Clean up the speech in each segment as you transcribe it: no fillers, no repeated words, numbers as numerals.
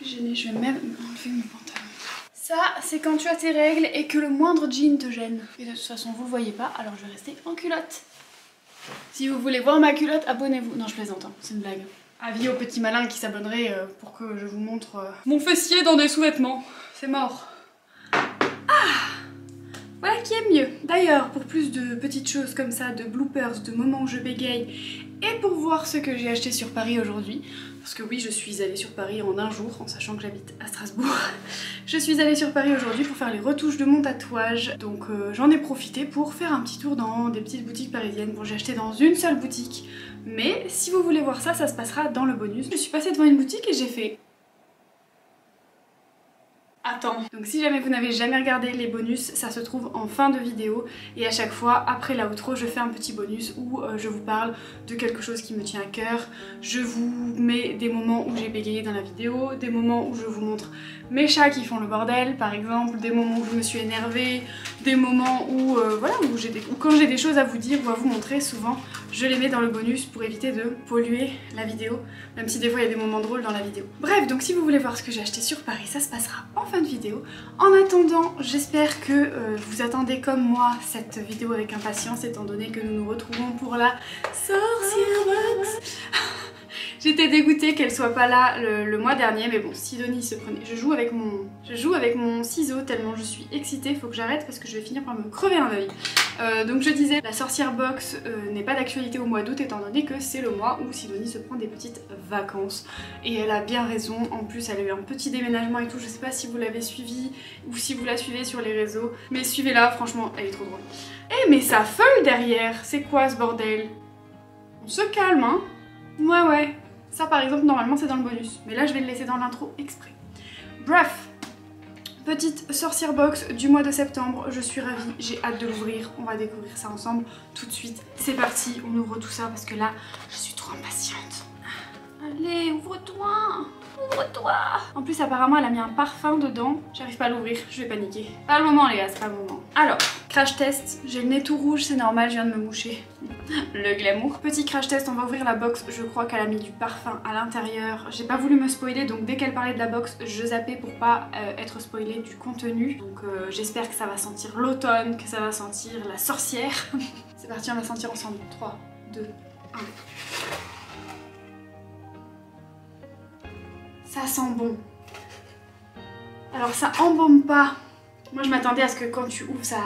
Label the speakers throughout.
Speaker 1: Je suis gênée, je vais même enlever mon pantalon. Ça, c'est quand tu as tes règles et que le moindre jean te gêne. Et de toute façon, vous le voyez pas, alors je vais rester en culotte. Si vous voulez voir ma culotte, abonnez-vous. Non, je plaisante, hein, c'est une blague. Avis aux petits malins qui s'abonneraient pour que je vous montre mon fessier dans des sous-vêtements. C'est mort. Voilà qui est mieux. D'ailleurs, pour plus de petites choses comme ça, de bloopers, de moments où je bégaye, et pour voir ce que j'ai acheté sur Paris aujourd'hui, parce que oui, je suis allée sur Paris en un jour, en sachant que j'habite à Strasbourg. Je suis allée sur Paris aujourd'hui pour faire les retouches de mon tatouage, donc j'en ai profité pour faire un petit tour dans des petites boutiques parisiennes. Bon, j'ai acheté dans une seule boutique, mais si vous voulez voir ça, ça se passera dans le bonus. Je suis passée devant une boutique et j'ai fait... Attends. Donc si jamais vous n'avez jamais regardé les bonus, ça se trouve en fin de vidéo et à chaque fois après la outro je fais un petit bonus où je vous parle de quelque chose qui me tient à cœur. Je vous mets des moments où j'ai bégayé dans la vidéo, des moments où je vous montre mes chats qui font le bordel par exemple, des moments où je me suis énervée, des moments où voilà, où quand j'ai des choses à vous dire ou à vous montrer, souvent je les mets dans le bonus pour éviter de polluer la vidéo, même si des fois il y a des moments drôles dans la vidéo. Bref, donc si vous voulez voir ce que j'ai acheté sur Paris, ça se passera en fin de vidéo. En attendant, j'espère que vous attendez comme moi cette vidéo avec impatience, étant donné que nous nous retrouvons pour la Sorcière Box. J'étais dégoûtée qu'elle soit pas là le mois dernier, mais bon, Sidonie se prenait... Je joue avec mon ciseau tellement je suis excitée, faut que j'arrête parce que je vais finir par me crever un œil. Donc je disais, la Sorcière Box n'est pas d'actualité au mois d'août étant donné que c'est le mois où Sidonie se prend des petites vacances. Et elle a bien raison, en plus elle a eu un petit déménagement et tout, je sais pas si vous l'avez suivi ou si vous la suivez sur les réseaux, mais suivez-la, franchement, elle est trop drôle. Eh mais sa feuille derrière, c'est quoi ce bordel? On se calme, hein? Ouais. Ça par exemple normalement c'est dans le bonus, mais là je vais le laisser dans l'intro exprès. Bref, petite Sorcière Box du mois de septembre, je suis ravie, j'ai hâte de l'ouvrir, on va découvrir ça ensemble tout de suite. C'est parti, on ouvre tout ça parce que là je suis trop impatiente. Allez, ouvre-toi! Ouvre-toi! En plus apparemment elle a mis un parfum dedans, j'arrive pas à l'ouvrir, je vais paniquer. Pas le moment les gars, c'est pas le moment. Alors, crash test, j'ai le nez tout rouge, c'est normal, je viens de me moucher. Le glamour. Petit crash test, on va ouvrir la box, je crois qu'elle a mis du parfum à l'intérieur. J'ai pas voulu me spoiler, donc dès qu'elle parlait de la box, je zappais pour pas être spoilée du contenu. Donc j'espère que ça va sentir l'automne, que ça va sentir la sorcière. C'est parti, on va sentir ensemble. 3, 2, 1. Ça sent bon. Alors ça embaume pas. Moi je m'attendais à ce que quand tu ouvres ça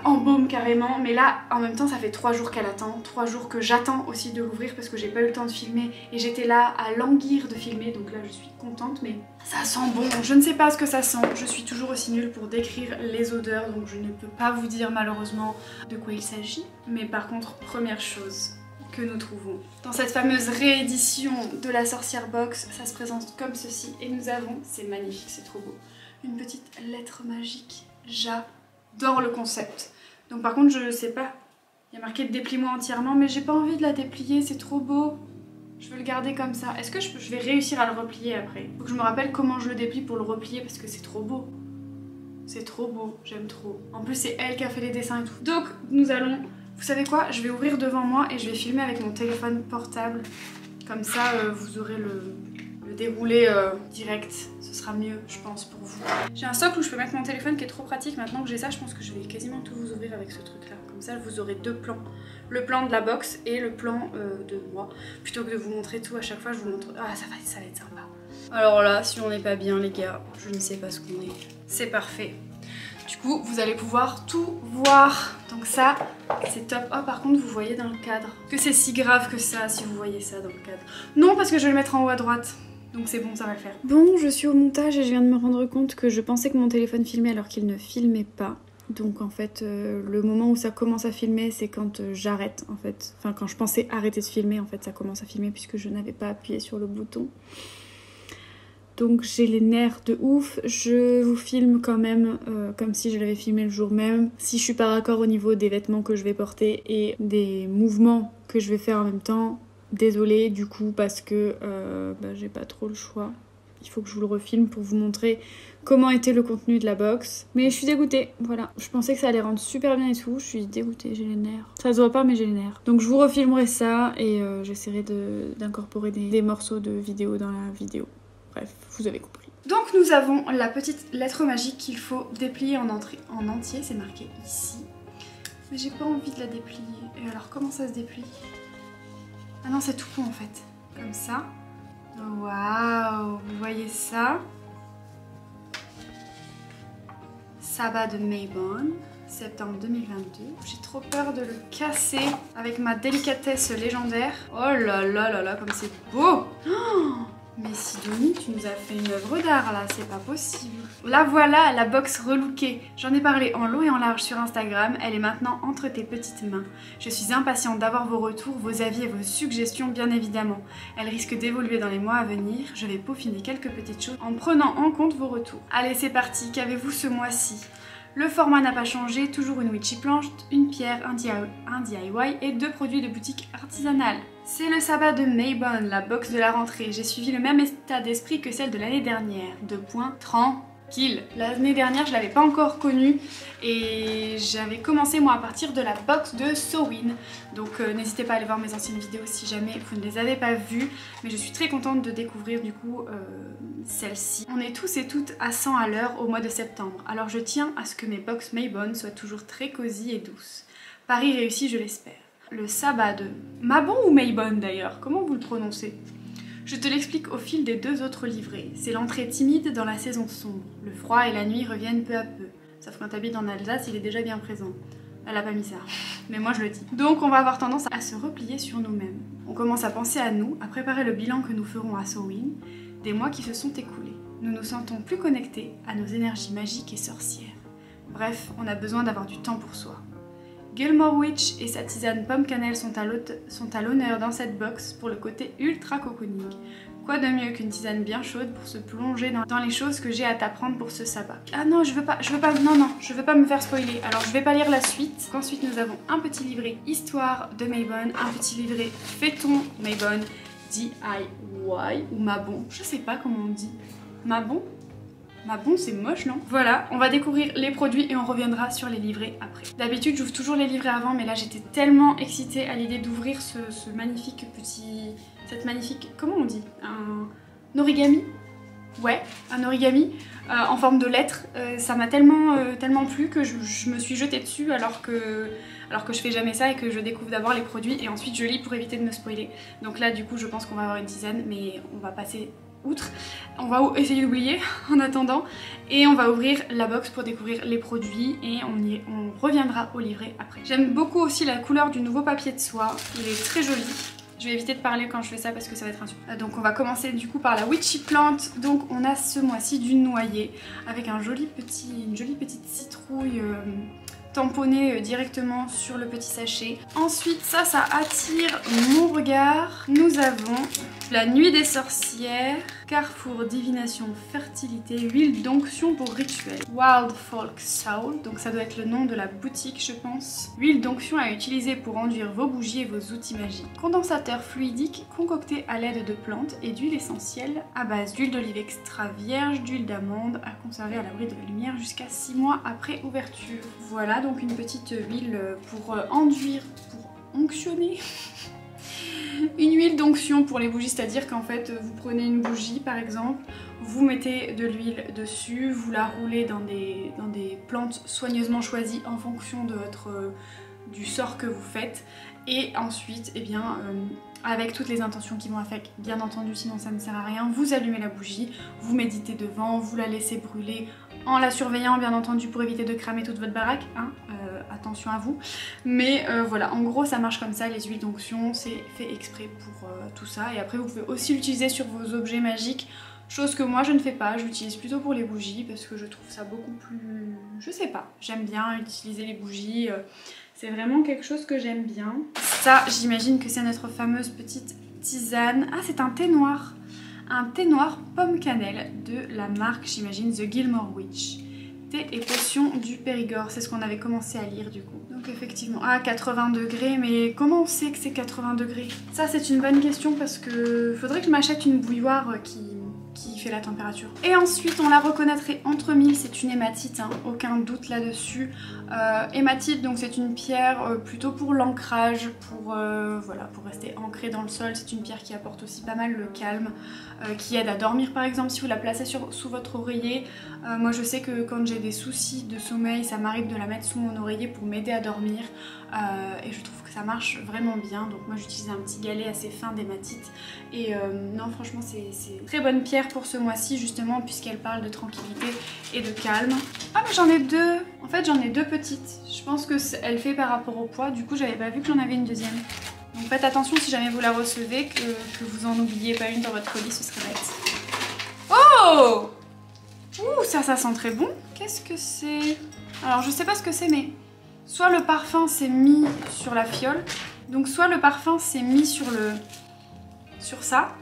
Speaker 1: embaume carrément, mais là en même temps ça fait 3 jours qu'elle attend, 3 jours que j'attends aussi de l'ouvrir parce que j'ai pas eu le temps de filmer et j'étais là à languir de filmer, donc là je suis contente, mais ça sent bon. Je ne sais pas ce que ça sent, je suis toujours aussi nulle pour décrire les odeurs, donc je ne peux pas vous dire malheureusement de quoi il s'agit, mais par contre première chose que nous trouvons dans cette fameuse réédition de la Sorcière Box, ça se présente comme ceci et nous avons, c'est magnifique, c'est trop beau, une petite lettre magique. J'adore le concept. Donc par contre je sais pas, il y a marqué déplie-moi entièrement mais j'ai pas envie de la déplier, c'est trop beau. Je veux le garder comme ça. Est-ce que je vais réussir à le replier après? Faut que je me rappelle comment je le déplie pour le replier parce que c'est trop beau. C'est trop beau, j'aime trop. En plus c'est elle qui a fait les dessins et tout. Donc nous allons... Vous savez quoi? Je vais ouvrir devant moi et je vais filmer avec mon téléphone portable. Comme ça, vous aurez le déroulé direct. Ce sera mieux, je pense, pour vous. J'ai un socle où je peux mettre mon téléphone qui est trop pratique. Maintenant que j'ai ça, je pense que je vais quasiment tout vous ouvrir avec ce truc-là. Comme ça, vous aurez 2 plans. Le plan de la box et le plan de moi. Plutôt que de vous montrer tout à chaque fois, je vous montre... Ah, ça va être sympa. Alors là, si on n'est pas bien, les gars, je ne sais pas ce qu'on est. C'est parfait. Du coup, vous allez pouvoir tout voir. Donc ça, c'est top. Oh, par contre, vous voyez dans le cadre. Que c'est si grave que ça, si vous voyez ça dans le cadre. Non, parce que je vais le mettre en haut à droite. Donc c'est bon, ça va le faire. Bon, je suis au montage et je viens de me rendre compte que je pensais que mon téléphone filmait alors qu'il ne filmait pas. Donc en fait, le moment où ça commence à filmer, c'est quand j'arrête, en fait. Enfin, quand je pensais arrêter de filmer, en fait, ça commence à filmer puisque je n'avais pas appuyé sur le bouton. Donc j'ai les nerfs de ouf, je vous filme quand même comme si je l'avais filmé le jour même. Si je suis pas raccord au niveau des vêtements que je vais porter et des mouvements que je vais faire en même temps, désolée du coup parce que j'ai pas trop le choix. Il faut que je vous le refilme pour vous montrer comment était le contenu de la box. Mais je suis dégoûtée, voilà. Je pensais que ça allait rendre super bien et tout, je suis dégoûtée, j'ai les nerfs. Ça se voit pas mais j'ai les nerfs. Donc je vous refilmerai ça et j'essaierai d'incorporer des morceaux de vidéo dans la vidéo. Bref, vous avez compris. Donc nous avons la petite lettre magique qu'il faut déplier en entier, c'est marqué ici. Mais j'ai pas envie de la déplier. Et alors comment ça se déplie? Ah non, c'est tout con en fait. Comme ça. Waouh, vous voyez ça? Sabbat de Maybon, septembre 2022. J'ai trop peur de le casser avec ma délicatesse légendaire. Oh là là là là, comme c'est beau! Oh, mais Sidonie, tu nous as fait une œuvre d'art là, c'est pas possible. Là voilà, la box relookée. J'en ai parlé en long et en large sur Instagram, elle est maintenant entre tes petites mains. Je suis impatiente d'avoir vos retours, vos avis et vos suggestions bien évidemment. Elle risque d'évoluer dans les mois à venir, je vais peaufiner quelques petites choses en prenant en compte vos retours. Allez c'est parti, qu'avez-vous ce mois-ci? Le format n'a pas changé, toujours une witchy planche, une pierre, un DIY et 2 produits de boutique artisanale. C'est le sabbat de Maybon, la box de la rentrée. J'ai suivi le même état d'esprit que celle de l'année dernière. 2 points, tranquille. L'année dernière, je l'avais pas encore connue et j'avais commencé moi à partir de la box de Sewin. Donc n'hésitez pas à aller voir mes anciennes vidéos si jamais vous ne les avez pas vues. Mais je suis très contente de découvrir du coup celle-ci. On est tous et toutes à 100 à l'heure au mois de septembre. Alors je tiens à ce que mes box Maybon soient toujours très cosy et douces. Pari réussi, je l'espère. Le sabbat de Mabon ou Maybon d'ailleurs, comment vous le prononcez? Je te l'explique au fil des 2 autres livrets. C'est l'entrée timide dans la saison sombre. Le froid et la nuit reviennent peu à peu. Sauf quand t'habites en Alsace, il est déjà bien présent. Elle a pas mis ça, mais moi je le dis. Donc on va avoir tendance à se replier sur nous-mêmes. On commence à penser à nous, à préparer le bilan que nous ferons à Sewin, des mois qui se sont écoulés. Nous nous sentons plus connectés à nos énergies magiques et sorcières. Bref, on a besoin d'avoir du temps pour soi. Gilmore Witch et sa tisane pomme cannelle sont à l'honneur dans cette box pour le côté ultra cocooning. Quoi de mieux qu'une tisane bien chaude pour se plonger dans les choses que j'ai à t'apprendre pour ce sabbat. Ah non, je veux pas me faire spoiler. Alors je vais pas lire la suite. Ensuite nous avons un petit livret Histoire de Maybon, un petit livret Fêtons Maybon, DIY ou Mabon, je sais pas comment on dit. Mabon? Mabon c'est moche non? Voilà, on va découvrir les produits et on reviendra sur les livrets après. D'habitude j'ouvre toujours les livrets avant mais là j'étais tellement excitée à l'idée d'ouvrir ce magnifique petit... cette magnifique... comment on dit? Un origami? Ouais, un origami en forme de lettre. Ça m'a tellement plu que je me suis jetée dessus alors que je fais jamais ça et que je découvre d'abord les produits et ensuite je lis pour éviter de me spoiler. Donc là du coup je pense qu'on va avoir une tisane mais on va passer outre. On va essayer d'oublier en attendant et on va ouvrir la box pour découvrir les produits et on reviendra au livret après. J'aime beaucoup aussi la couleur du nouveau papier de soie, il est très joli. Je vais éviter de parler quand je fais ça parce que ça va être insupportable. Donc on va commencer du coup par la witchy plante. Donc on a ce mois-ci du noyer avec une jolie petite citrouille tamponnée directement sur le petit sachet. Ensuite ça attire mon regard. Nous avons la nuit des sorcières, Carrefour divination fertilité, huile d'onction pour rituel, Wild Folk Soul, donc ça doit être le nom de la boutique je pense. Huile d'onction à utiliser pour enduire vos bougies et vos outils magiques. Condensateur fluidique concocté à l'aide de plantes et d'huile essentielle à base d'huile d'olive extra vierge, d'huile d'amande à conserver à l'abri de la lumière jusqu'à 6 mois après ouverture. Voilà donc une petite huile pour enduire, pour onctionner. Une huile d'onction pour les bougies, c'est-à-dire qu'en fait vous prenez une bougie par exemple, vous mettez de l'huile dessus, vous la roulez dans des plantes soigneusement choisies en fonction de du sort que vous faites et ensuite eh bien, avec toutes les intentions qui vont avec, bien entendu sinon ça ne sert à rien, vous allumez la bougie, vous méditez devant, vous la laissez brûler en la surveillant bien entendu pour éviter de cramer toute votre baraque, hein, attention à vous. Mais voilà, en gros ça marche comme ça, les huiles d'onction, c'est fait exprès pour tout ça. Et après vous pouvez aussi l'utiliser sur vos objets magiques, chose que moi je ne fais pas, je l'utilise plutôt pour les bougies parce que je trouve ça beaucoup plus... je sais pas, j'aime bien utiliser les bougies, c'est vraiment quelque chose que j'aime bien. Ça j'imagine que c'est notre fameuse petite tisane. Ah c'est un thé noir! Un thé noir pomme cannelle de la marque, j'imagine, The Gilmore Witch. Thé et potion du Périgord, c'est ce qu'on avait commencé à lire du coup. Donc effectivement, ah 80 degrés, mais comment on sait que c'est 80 degrés? Ça c'est une bonne question parce que faudrait que je m'achète une bouilloire qui fait la température. Et ensuite on la reconnaîtrait entre mille, c'est une hématite, hein, aucun doute là-dessus. Hématite, donc c'est une pierre plutôt pour l'ancrage, voilà, pour rester ancrée dans le sol. C'est une pierre qui apporte aussi pas mal le calme, qui aide à dormir par exemple si vous la placez sous votre oreiller. Moi je sais que quand j'ai des soucis de sommeil, ça m'arrive de la mettre sous mon oreiller pour m'aider à dormir. Et je trouve que ça marche vraiment bien, donc moi j'utilise un petit galet assez fin d'hématite et non franchement c'est très bonne pierre pour ce mois-ci justement puisqu'elle parle de tranquillité et de calme. Ah mais j'en ai deux, en fait j'en ai deux petites, je pense que elle fait par rapport au poids, du coup j'avais pas vu que j'en avais une deuxième. Donc faites attention si jamais vous la recevez, que vous en oubliez pas une dans votre colis, ce serait bête. Oh! Ouh, ça sent très bon. Qu'est-ce que c'est? Alors je sais pas ce que c'est mais... soit le parfum s'est mis sur la fiole, donc soit le parfum s'est mis sur ça,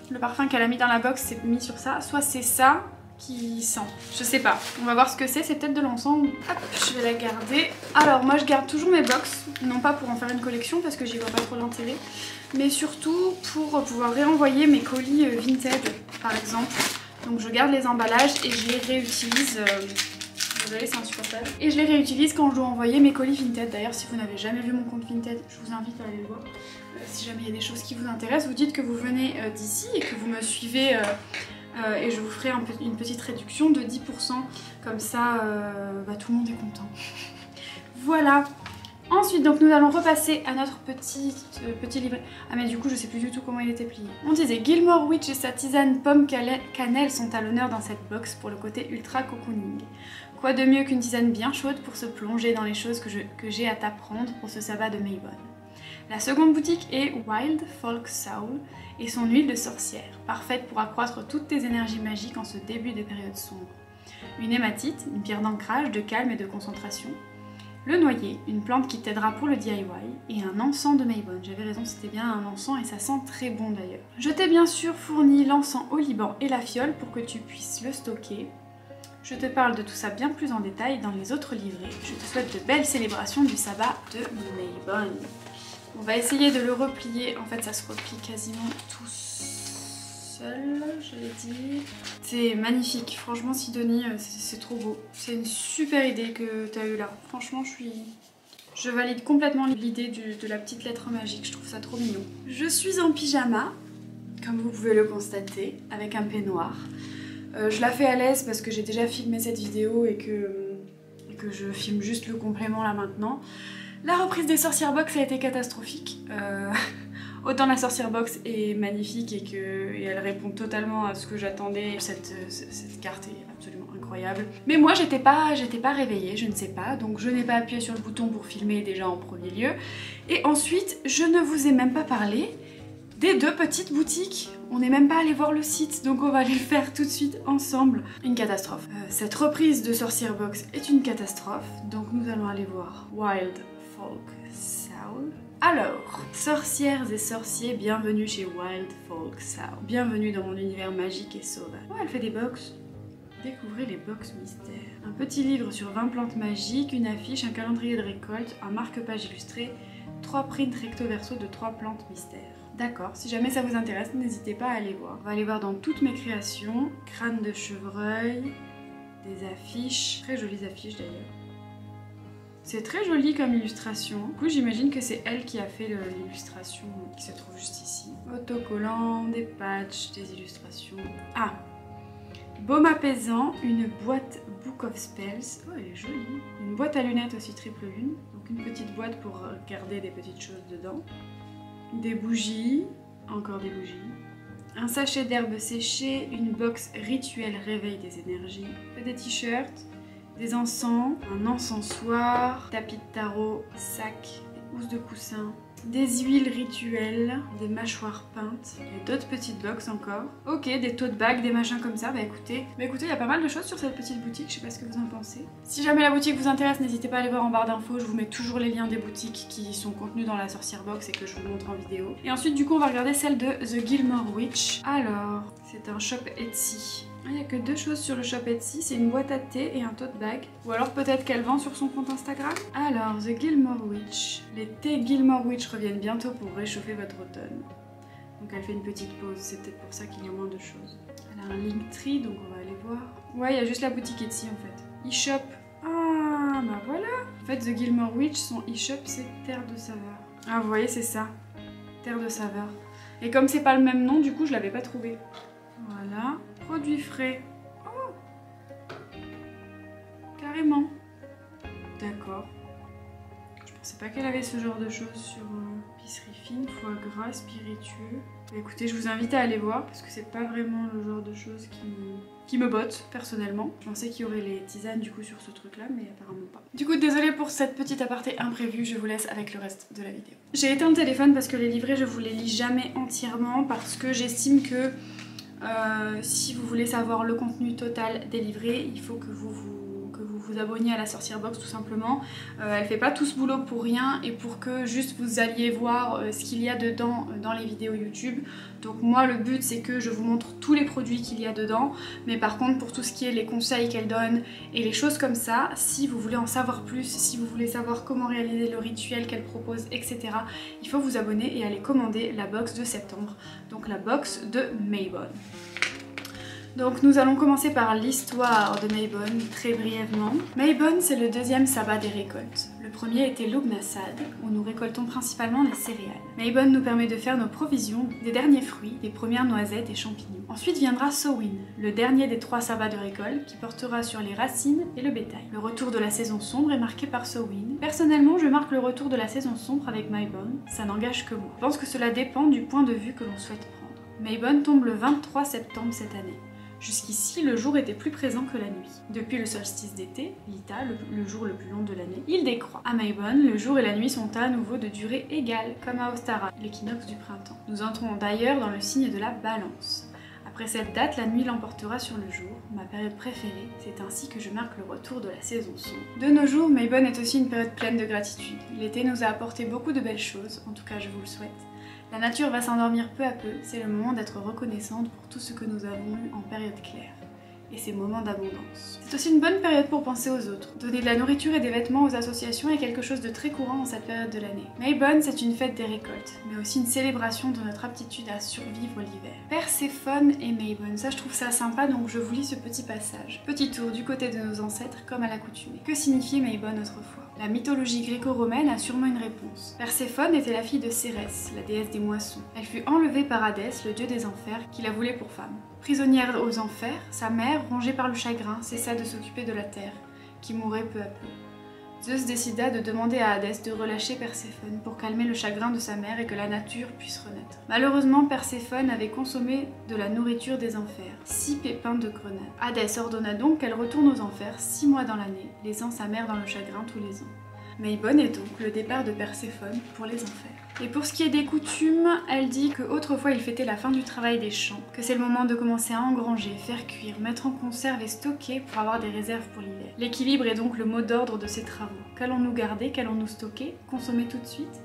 Speaker 1: le parfum qu'elle a mis dans la box s'est mis sur ça, soit c'est ça qui sent. Je sais pas, on va voir ce que c'est peut-être de l'encens. Hop, je vais la garder. Alors moi je garde toujours mes box, non pas pour en faire une collection parce que j'y vois pas trop l'intérêt, mais surtout pour pouvoir réenvoyer mes colis vintage par exemple. Donc je garde les emballages et je les réutilise. Désolée, c'est insupportable. Et je les réutilise quand je dois envoyer mes colis Vinted. D'ailleurs, si vous n'avez jamais vu mon compte Vinted, je vous invite à aller le voir. Si jamais il y a des choses qui vous intéressent, vous dites que vous venez d'ici et que vous me suivez et je vous ferai une petite réduction de 10%. Comme ça, tout le monde est content. Voilà. Ensuite, donc nous allons repasser à notre petit livret. Ah mais du coup, je sais plus du tout comment il était plié. On disait Gilmore Witch et sa tisane pomme cannelle sont à l'honneur dans cette box pour le côté ultra cocooning. Quoi de mieux qu'une tisane bien chaude pour se plonger dans les choses que j'ai à t'apprendre pour ce sabbat de Maybon. La seconde boutique est Wild Folk Soul et son huile de sorcière, parfaite pour accroître toutes tes énergies magiques en ce début de période sombre. Une hématite, une pierre d'ancrage, de calme et de concentration. Le noyer, une plante qui t'aidera pour le DIY, et un encens de Maybon. J'avais raison, c'était bien un encens et ça sent très bon d'ailleurs. Je t'ai bien sûr fourni l'encens au Liban et la fiole pour que tu puisses le stocker. Je te parle de tout ça bien plus en détail dans les autres livrets. Je te souhaite de belles célébrations du sabbat de Maybon. On va essayer de le replier. En fait, ça se replie quasiment tout seul, je l'ai dit. C'est magnifique. Franchement, Sidonie, c'est trop beau. C'est une super idée que tu as eue là. Franchement, je valide complètement l'idée de la petite lettre magique. Je trouve ça trop mignon. Je suis en pyjama, comme vous pouvez le constater, avec un peignoir. Je la fais à l'aise parce que j'ai déjà filmé cette vidéo et que je filme juste le complément là maintenant. La reprise des Sorcières Box a été catastrophique. Autant la Sorcière Box est magnifique et elle répond totalement à ce que j'attendais. Cette carte est absolument incroyable. Mais moi j'étais pas réveillée, je ne sais pas, donc je n'ai pas appuyé sur le bouton pour filmer déjà en premier lieu. Et ensuite, je ne vous ai même pas parlé des deux petites boutiques. On n'est même pas allé voir le site, donc on va les faire tout de suite ensemble. Une catastrophe. Cette reprise de Sorcière Box est une catastrophe, donc nous allons aller voir Wild Folk Soul. Alors, sorcières et sorciers, bienvenue chez Wild Folk Soul. Bienvenue dans mon univers magique et sauvage. Oh, elle fait des box. Découvrez les box mystères. Un petit livre sur 20 plantes magiques, une affiche, un calendrier de récolte, un marque-page illustré, 3 prints recto verso de 3 plantes mystères. D'accord, si jamais ça vous intéresse, n'hésitez pas à aller voir. On va aller voir dans toutes mes créations. Crâne de chevreuil, des affiches, très jolies affiches d'ailleurs. C'est très joli comme illustration. Du coup, j'imagine que c'est elle qui a fait l'illustration qui se trouve juste ici. Autocollants, des patchs, des illustrations. Ah! Baume apaisant, une boîte Book of Spells. Oh, elle est jolie. Une boîte à lunettes aussi triple lune. Donc une petite boîte pour garder des petites choses dedans. Des bougies, encore des bougies. Un sachet d'herbes séchées, une box rituel réveil des énergies. Des t-shirts. Des encens, un encensoir, tapis de tarot, sac, housses de coussin, des huiles rituelles, des mâchoires peintes, et d'autres petites box encore. Ok, des tote bags, des machins comme ça. Bah écoutez, il y a pas mal de choses sur cette petite boutique, je sais pas ce que vous en pensez. Si jamais la boutique vous intéresse, n'hésitez pas à aller voir en barre d'infos, je vous mets toujours les liens des boutiques qui sont contenus dans la Sorcière Box et que je vous montre en vidéo. Et ensuite du coup on va regarder celle de The Gilmore Witch. Alors, c'est un shop Etsy. Il n'y a que deux choses sur le shop Etsy, c'est une boîte à thé et un tote bag. Ou alors peut-être qu'elle vend sur son compte Instagram. Alors, The Gilmore Witch. Les thés Gilmore Witch reviennent bientôt pour réchauffer votre automne. Donc elle fait une petite pause, c'est peut-être pour ça qu'il y a moins de choses. Elle a un Linktree, donc on va aller voir. Ouais, il y a juste la boutique Etsy en fait. eShop. Ah, bah voilà. En fait, The Gilmore Witch, son eShop, c'est Terre de Saveur. Ah, vous voyez, c'est ça. Terre de Saveur. Et comme c'est pas le même nom, du coup, je l'avais pas trouvé. Voilà. Produits frais. Oh, carrément. D'accord. Je pensais pas qu'elle avait ce genre de choses sur épicerie fine, foie gras, spiritueux. Bah, écoutez, je vous invite à aller voir parce que c'est pas vraiment le genre de choses qui me botte personnellement. Je pensais qu'il y aurait les tisanes du coup sur ce truc là, mais apparemment pas. Du coup, désolée pour cette petite aparté imprévue, je vous laisse avec le reste de la vidéo. J'ai éteint le téléphone parce que les livrets, je vous les lis jamais entièrement parce que j'estime que si vous voulez savoir le contenu total des livrets, il faut que vous abonniez à la Sorcière Box tout simplement. Elle fait pas tout ce boulot pour rien et pour que juste vous alliez voir ce qu'il y a dedans dans les vidéos YouTube. Donc moi le but c'est que je vous montre tous les produits qu'il y a dedans, mais par contre pour tout ce qui est les conseils qu'elle donne et les choses comme ça, si vous voulez en savoir plus, si vous voulez savoir comment réaliser le rituel qu'elle propose, etc., il faut vous abonner et aller commander la box de septembre, donc la box de Maybon. Donc nous allons commencer par l'histoire de Maybon, très brièvement. Maybon, c'est le deuxième sabbat des récoltes. Le premier était l'Ugnasad, où nous récoltons principalement les céréales. Maybon nous permet de faire nos provisions des derniers fruits, des premières noisettes et champignons. Ensuite viendra Samhain, le dernier des 3 sabbats de récolte, qui portera sur les racines et le bétail. Le retour de la saison sombre est marqué par Samhain. Personnellement, je marque le retour de la saison sombre avec Maybon, ça n'engage que moi. Je pense que cela dépend du point de vue que l'on souhaite prendre. Maybon tombe le 23 septembre cette année. Jusqu'ici, le jour était plus présent que la nuit. Depuis le solstice d'été, Lita, le jour le plus long de l'année, il décroît. À Maybon, le jour et la nuit sont à nouveau de durée égale, comme à Ostara, l'équinoxe du printemps. Nous entrons d'ailleurs dans le signe de la Balance. Après cette date, la nuit l'emportera sur le jour, ma période préférée, c'est ainsi que je marque le retour de la saison sombre. De nos jours, Maybon est aussi une période pleine de gratitude. L'été nous a apporté beaucoup de belles choses, en tout cas je vous le souhaite. La nature va s'endormir peu à peu, c'est le moment d'être reconnaissante pour tout ce que nous avons eu en période claire. Et ces moments d'abondance. C'est aussi une bonne période pour penser aux autres. Donner de la nourriture et des vêtements aux associations est quelque chose de très courant en cette période de l'année. Maybon, c'est une fête des récoltes, mais aussi une célébration de notre aptitude à survivre l'hiver. Perséphone et Maybon, ça je trouve ça sympa, donc je vous lis ce petit passage. Petit tour du côté de nos ancêtres, comme à l'accoutumée. Que signifiait Maybon autrefois? La mythologie gréco-romaine a sûrement une réponse. Perséphone était la fille de Cérès, la déesse des moissons. Elle fut enlevée par Hadès, le dieu des enfers, qui la voulait pour femme. Prisonnière aux enfers, sa mère, rongée par le chagrin, cessa de s'occuper de la terre, qui mourait peu à peu. Zeus décida de demander à Hadès de relâcher Perséphone pour calmer le chagrin de sa mère et que la nature puisse renaître. Malheureusement, Perséphone avait consommé de la nourriture des enfers, 6 pépins de grenade. Hadès ordonna donc qu'elle retourne aux enfers 6 mois dans l'année, laissant sa mère dans le chagrin tous les ans. Maybon est donc le départ de Perséphone pour les enfers. Et pour ce qui est des coutumes, elle dit qu'autrefois il fêtait la fin du travail des champs, que c'est le moment de commencer à engranger, faire cuire, mettre en conserve et stocker pour avoir des réserves pour l'hiver. L'équilibre est donc le mot d'ordre de ces travaux. Qu'allons-nous garder, qu'allons-nous stocker, consommer tout de suite?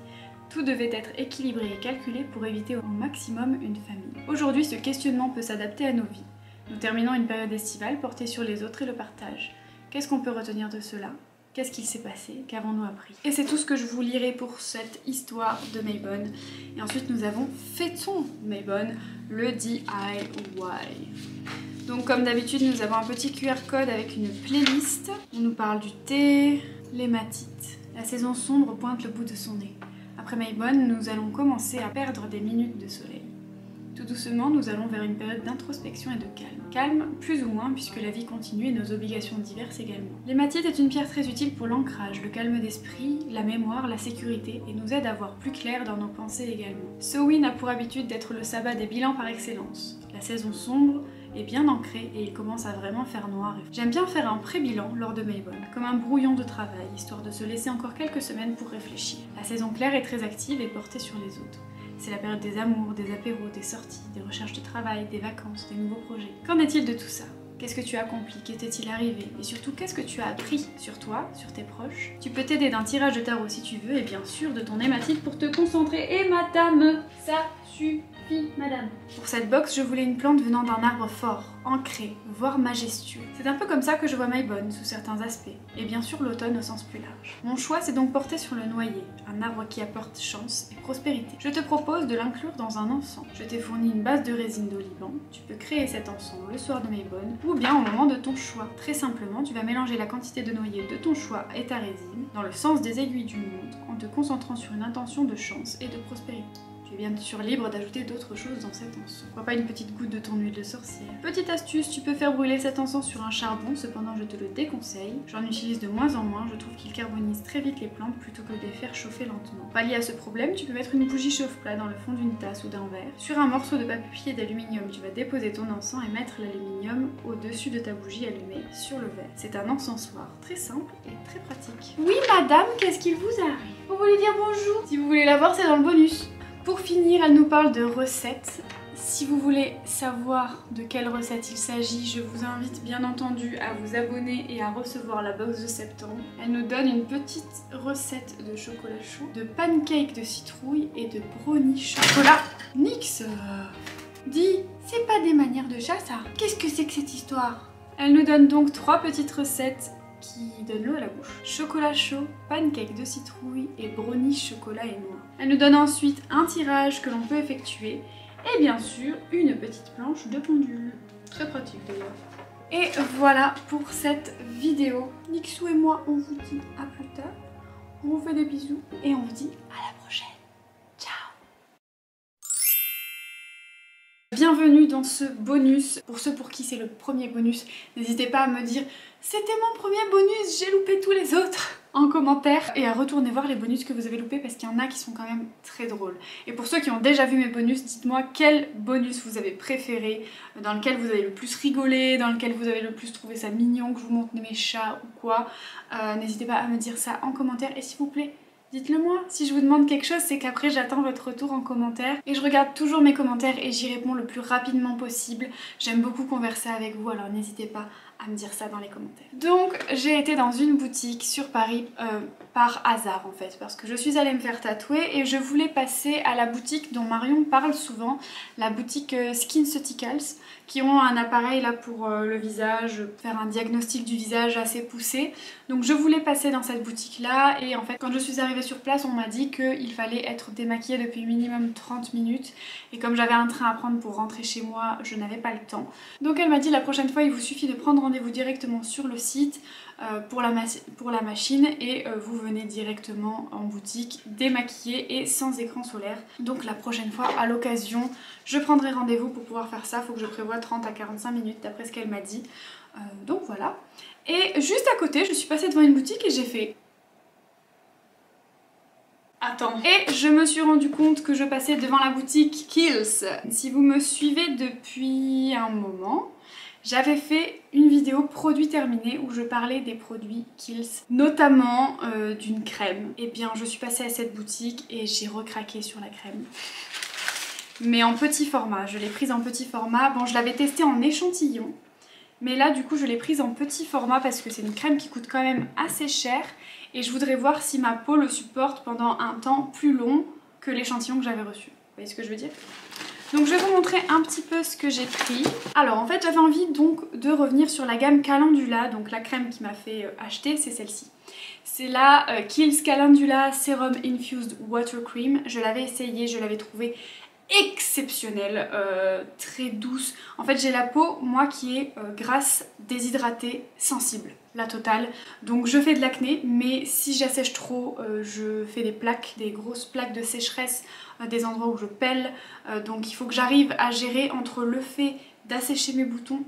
Speaker 1: Tout devait être équilibré et calculé pour éviter au maximum une famine. Aujourd'hui, ce questionnement peut s'adapter à nos vies. Nous terminons une période estivale portée sur les autres et le partage. Qu'est-ce qu'on peut retenir de cela ? Qu'est-ce qu'il s'est passé? Qu'avons-nous appris? Et c'est tout ce que je vous lirai pour cette histoire de Maybon. Et ensuite nous avons Fêtons Maybon, le DIY. Donc comme d'habitude nous avons un petit QR code avec une playlist. On nous parle du thé, l'hématite. La saison sombre pointe le bout de son nez. Après Maybon, nous allons commencer à perdre des minutes de soleil. Tout doucement, nous allons vers une période d'introspection et de calme. Calme, plus ou moins, puisque la vie continue et nos obligations diverses également. L'hématite est une pierre très utile pour l'ancrage, le calme d'esprit, la mémoire, la sécurité, et nous aide à voir plus clair dans nos pensées également. Samhain a pour habitude d'être le sabbat des bilans par excellence. La saison sombre est bien ancrée et il commence à vraiment faire noir. J'aime bien faire un pré-bilan lors de Maybon, comme un brouillon de travail, histoire de se laisser encore quelques semaines pour réfléchir. La saison claire est très active et portée sur les autres. C'est la période des amours, des apéros, des sorties, des recherches de travail, des vacances, des nouveaux projets. Qu'en est-il de tout ça? Qu'est-ce que tu as accompli? Qu'est-il arrivé? Et surtout, qu'est-ce que tu as appris sur toi, sur tes proches? Tu peux t'aider d'un tirage de tarot si tu veux, et bien sûr de ton hématite pour te concentrer. Et madame, ça suffit! Fille, madame. Pour cette box, je voulais une plante venant d'un arbre fort, ancré, voire majestueux. C'est un peu comme ça que je vois My Bonne sous certains aspects, et bien sûr l'automne au sens plus large. Mon choix s'est donc porté sur le noyer, un arbre qui apporte chance et prospérité. Je te propose de l'inclure dans un encens. Je t'ai fourni une base de résine d'oliban, tu peux créer cet encens le soir de My Bonne, ou bien au moment de ton choix. Très simplement, tu vas mélanger la quantité de noyer de ton choix et ta résine dans le sens des aiguilles d'une montre en te concentrant sur une intention de chance et de prospérité. Tu es bien sûr libre d'ajouter d'autres choses dans cet encens. Pourquoi pas une petite goutte de ton huile de sorcière. Petite astuce, tu peux faire brûler cet encens sur un charbon, cependant je te le déconseille. J'en utilise de moins en moins, je trouve qu'il carbonise très vite les plantes plutôt que de les faire chauffer lentement. Pour pallier à ce problème, tu peux mettre une bougie chauffe-plat dans le fond d'une tasse ou d'un verre. Sur un morceau de papier d'aluminium, tu vas déposer ton encens et mettre l'aluminium au-dessus de ta bougie allumée sur le verre. C'est un encensoir très simple et très pratique. Oui madame, qu'est-ce qu'il vous arrive? Vous voulez dire bonjour? Si vous voulez la voir, c'est dans le bonus. Pour finir, elle nous parle de recettes. Si vous voulez savoir de quelle recette il s'agit, je vous invite bien entendu à vous abonner et à recevoir la box de septembre. Elle nous donne une petite recette de chocolat chaud, de pancake de citrouille et de brownie chocolat. Nix dis, c'est pas des manières de chat ça? Qu'est-ce que c'est que cette histoire? Elle nous donne donc 3 petites recettes qui donne l'eau à la bouche. Chocolat chaud, pancake de citrouille et brownie chocolat et noix. Elle nous donne ensuite un tirage que l'on peut effectuer et bien sûr une petite planche de pendule. Très pratique d'ailleurs. Et voilà pour cette vidéo. Nixou et moi on vous dit à plus tard. On vous fait des bisous et on vous dit à la prochaine. Ciao. Bienvenue dans ce bonus. Pour ceux pour qui c'est le premier bonus, n'hésitez pas à me dire c'était mon premier bonus, j'ai loupé tous les autres en commentaire et à retourner voir les bonus que vous avez loupés parce qu'il y en a qui sont quand même très drôles. Et pour ceux qui ont déjà vu mes bonus, dites-moi quel bonus vous avez préféré, dans lequel vous avez le plus rigolé, dans lequel vous avez le plus trouvé ça mignon, que je vous montre mes chats ou quoi. N'hésitez pas à me dire ça en commentaire et s'il vous plaît, dites-le moi. Si je vous demande quelque chose, c'est qu'après j'attends votre retour en commentaire. Et je regarde toujours mes commentaires et j'y réponds le plus rapidement possible. J'aime beaucoup converser avec vous, alors n'hésitez pas à me dire ça dans les commentaires. Donc j'ai été dans une boutique sur Paris par hasard en fait, parce que je suis allée me faire tatouer et je voulais passer à la boutique dont Marion parle souvent, la boutique SkinCeuticals, qui ont un appareil là pour le visage, faire un diagnostic du visage assez poussé. Donc je voulais passer dans cette boutique là et en fait quand je suis arrivée sur place on m'a dit qu'il fallait être démaquillée depuis minimum 30 minutes et comme j'avais un train à prendre pour rentrer chez moi, je n'avais pas le temps. Donc elle m'a dit la prochaine fois il vous suffit de prendre rendez-vous directement sur le site pour la machine et vous venez directement en boutique démaquillée et sans écran solaire. Donc la prochaine fois à l'occasion je prendrai rendez-vous pour pouvoir faire ça, faut que je prévoie 30 à 45 minutes d'après ce qu'elle m'a dit. Donc voilà. Et juste à côté je suis passée devant une boutique et j'ai fait attends. Et je me suis rendu compte que je passais devant la boutique Kiehl's. Si vous me suivez depuis un moment, j'avais fait une vidéo produit terminé où je parlais des produits Kiehl's, notamment d'une crème. Et bien je suis passée à cette boutique et j'ai recraqué sur la crème. Mais en petit format, je l'ai prise en petit format. Bon, je l'avais testée en échantillon, mais là du coup je l'ai prise en petit format parce que c'est une crème qui coûte quand même assez cher et je voudrais voir si ma peau le supporte pendant un temps plus long que l'échantillon que j'avais reçu. Vous voyez ce que je veux dire? Donc je vais vous montrer un petit peu ce que j'ai pris. Alors en fait j'avais envie donc de revenir sur la gamme Calendula, donc la crème qui m'a fait acheter c'est celle-ci. C'est la Kiehl's Calendula Serum Infused Water Cream. Je l'avais essayée, je l'avais trouvée exceptionnelle, très douce. En fait j'ai la peau moi qui est grasse, déshydratée, sensible, la totale. Donc je fais de l'acné mais si j'assèche trop je fais des plaques, des grosses plaques de sécheresse, des endroits où je pèle. Donc il faut que j'arrive à gérer entre le fait d'assécher mes boutons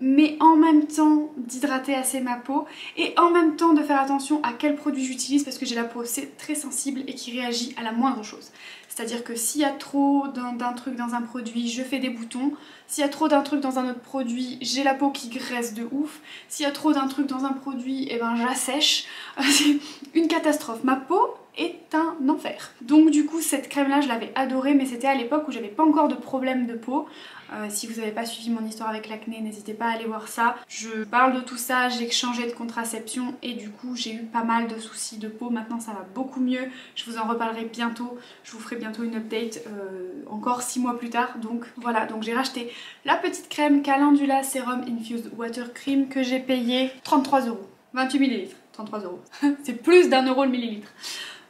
Speaker 1: mais en même temps d'hydrater assez ma peau et en même temps de faire attention à quel produit j'utilise parce que j'ai la peau très sensible et qui réagit à la moindre chose. C'est-à-dire que s'il y a trop d'un truc dans un produit, je fais des boutons. S'il y a trop d'un truc dans un autre produit, j'ai la peau qui graisse de ouf. S'il y a trop d'un truc dans un produit, eh ben j'assèche. C'est une catastrophe. Ma peau est un enfer. Donc du coup cette crème là je l'avais adorée, mais c'était à l'époque où j'avais pas encore de problème de peau. Si vous n'avez pas suivi mon histoire avec l'acné, n'hésitez pas à aller voir ça. Je parle de tout ça, j'ai changé de contraception et du coup j'ai eu pas mal de soucis de peau. Maintenant ça va beaucoup mieux, je vous en reparlerai bientôt. Je vous ferai bientôt une update encore 6 mois plus tard. Donc voilà, donc j'ai racheté la petite crème Calendula Serum Infused Water Cream que j'ai payé 33 €. 28 ml, 33 €. C'est plus d'1 € le millilitre.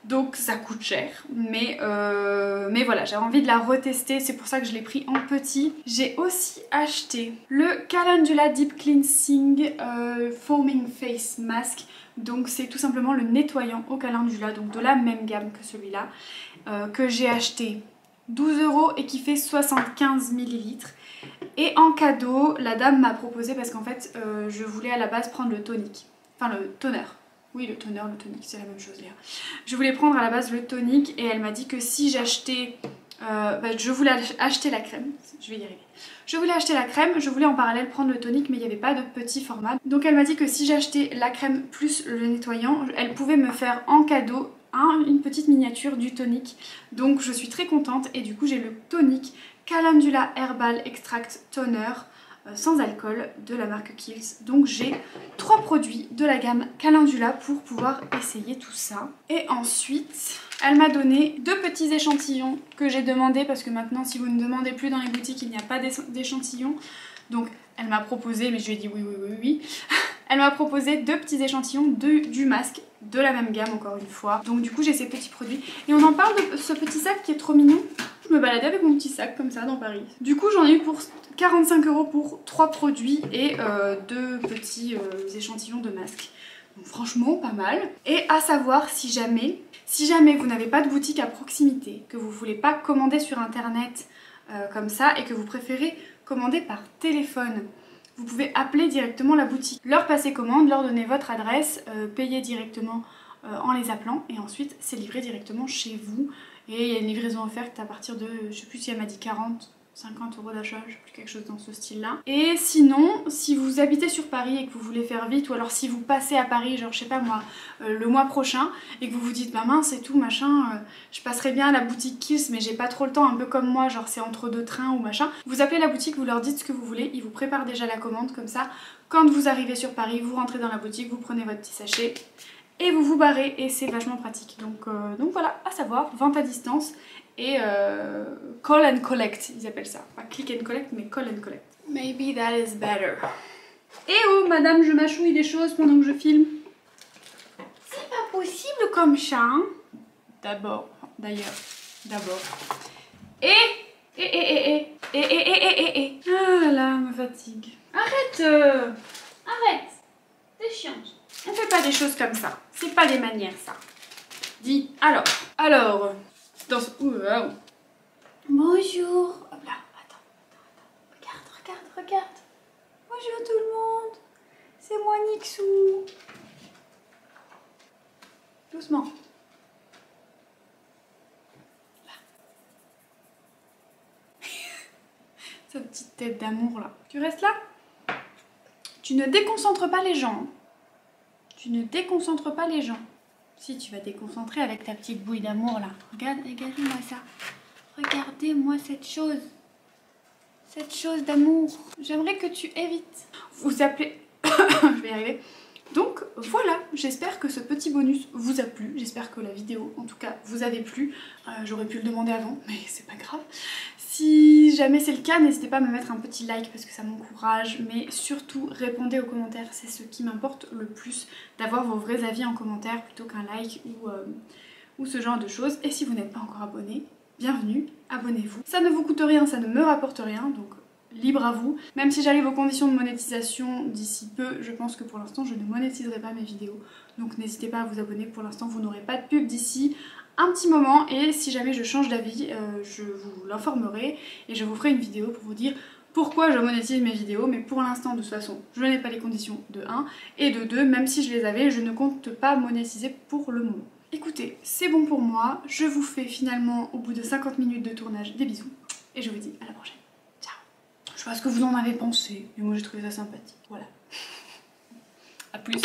Speaker 1: Donc ça coûte cher, mais voilà, j'avais envie de la retester, c'est pour ça que je l'ai pris en petit. J'ai aussi acheté le Calendula Deep Cleansing Foaming Face Mask. Donc c'est tout simplement le nettoyant au calendula, donc de la même gamme que celui-là, que j'ai acheté 12 € et qui fait 75 ml. Et en cadeau, la dame m'a proposé, parce qu'en fait je voulais à la base prendre le tonique, enfin le toner. Oui, le toner, le tonique, c'est la même chose d'ailleurs. Je voulais prendre à la base le tonique et elle m'a dit que si j'achetais... je voulais acheter la crème, je vais y arriver. Je voulais acheter la crème, je voulais en parallèle prendre le tonique, mais il n'y avait pas de petit format. Donc elle m'a dit que si j'achetais la crème plus le nettoyant, elle pouvait me faire en cadeau une petite miniature du tonique. Donc je suis très contente et du coup j'ai le tonique Calendula Herbal Extract Toner sans alcool de la marque Kiehl's. Donc j'ai 3 produits de la gamme Calendula pour pouvoir essayer tout ça. Et ensuite, elle m'a donné 2 petits échantillons que j'ai demandé, parce que maintenant si vous ne demandez plus dans les boutiques, il n'y a pas d'échantillons. Donc elle m'a proposé, mais je lui ai dit oui. Elle m'a proposé 2 petits échantillons du masque de la même gamme, encore une fois. Donc du coup j'ai ces petits produits. Et on en parle de ce petit sac qui est trop mignon. Je me baladais avec mon petit sac comme ça dans Paris. Du coup j'en ai eu pour 45 € pour 3 produits et 2 petits échantillons de masques. Donc franchement pas mal. Et à savoir, si jamais vous n'avez pas de boutique à proximité, que vous ne voulez pas commander sur internet comme ça et que vous préférez commander par téléphone, vous pouvez appeler directement la boutique, leur passer commande, leur donner votre adresse, payer directement en les appelant et ensuite c'est livré directement chez vous. Et il y a une livraison offerte à partir de, je sais plus si elle m'a dit 50 € d'achat, je sais plus, quelque chose dans ce style là. Et sinon, si vous habitez sur Paris et que vous voulez faire vite, ou alors si vous passez à Paris, genre je sais pas moi, le mois prochain, et que vous vous dites bah mince et tout machin, je passerai bien à la boutique Kiehl's mais j'ai pas trop le temps, un peu comme moi, genre c'est entre 2 trains ou machin, vous appelez la boutique, vous leur dites ce que vous voulez, ils vous préparent déjà la commande, comme ça quand vous arrivez sur Paris, vous rentrez dans la boutique, vous prenez votre petit sachet et vous vous barrez, et c'est vachement pratique. Donc voilà, à savoir, vente à distance et call and collect, ils appellent ça. Pas click and collect, mais call and collect. Maybe that is better. Et oh, madame, je mâchouille des choses pendant que je filme. C'est pas possible comme ça, hein. D'abord. Ah là là, me fatigue. Arrête. T'es chiante. On fait pas des choses comme ça. C'est pas des manières, ça. Dis, alors, dans ce... Bonjour. Hop là, attends. Regarde. Bonjour tout le monde. C'est moi Nixou. Doucement. Là. Sa petite tête d'amour là. Tu restes là? Tu ne déconcentres pas les gens. Tu ne déconcentres pas les gens. Si, tu vas déconcentrer avec ta petite bouille d'amour là. Regardez-moi ça. Regardez-moi cette chose. Cette chose d'amour. J'aimerais que tu évites. Vous appelez... Je vais y arriver. Donc voilà, j'espère que ce petit bonus vous a plu. J'espère que la vidéo, en tout cas, vous avait plu. J'aurais pu le demander avant, mais c'est pas grave. Si jamais c'est le cas, n'hésitez pas à me mettre un petit like parce que ça m'encourage. Mais surtout, répondez aux commentaires. C'est ce qui m'importe le plus, d'avoir vos vrais avis en commentaire plutôt qu'un like ou ce genre de choses. Et si vous n'êtes pas encore abonné, bienvenue, abonnez-vous. Ça ne vous coûte rien, ça ne me rapporte rien, donc libre à vous. Même si j'arrive aux conditions de monétisation d'ici peu, je pense que pour l'instant je ne monétiserai pas mes vidéos. Donc n'hésitez pas à vous abonner, pour l'instant vous n'aurez pas de pub d'ici un petit moment. Et si jamais je change d'avis, je vous l'informerai et je vous ferai une vidéo pour vous dire pourquoi je monétise mes vidéos. Mais pour l'instant de toute façon je n'ai pas les conditions de 1 et de 2, même si je les avais, je ne compte pas monétiser pour le moment. Écoutez, c'est bon pour moi, je vous fais finalement au bout de 50 minutes de tournage des bisous et je vous dis à la prochaine. Je sais pas ce que vous en avez pensé, mais moi j'ai trouvé ça sympathique. Voilà. A plus.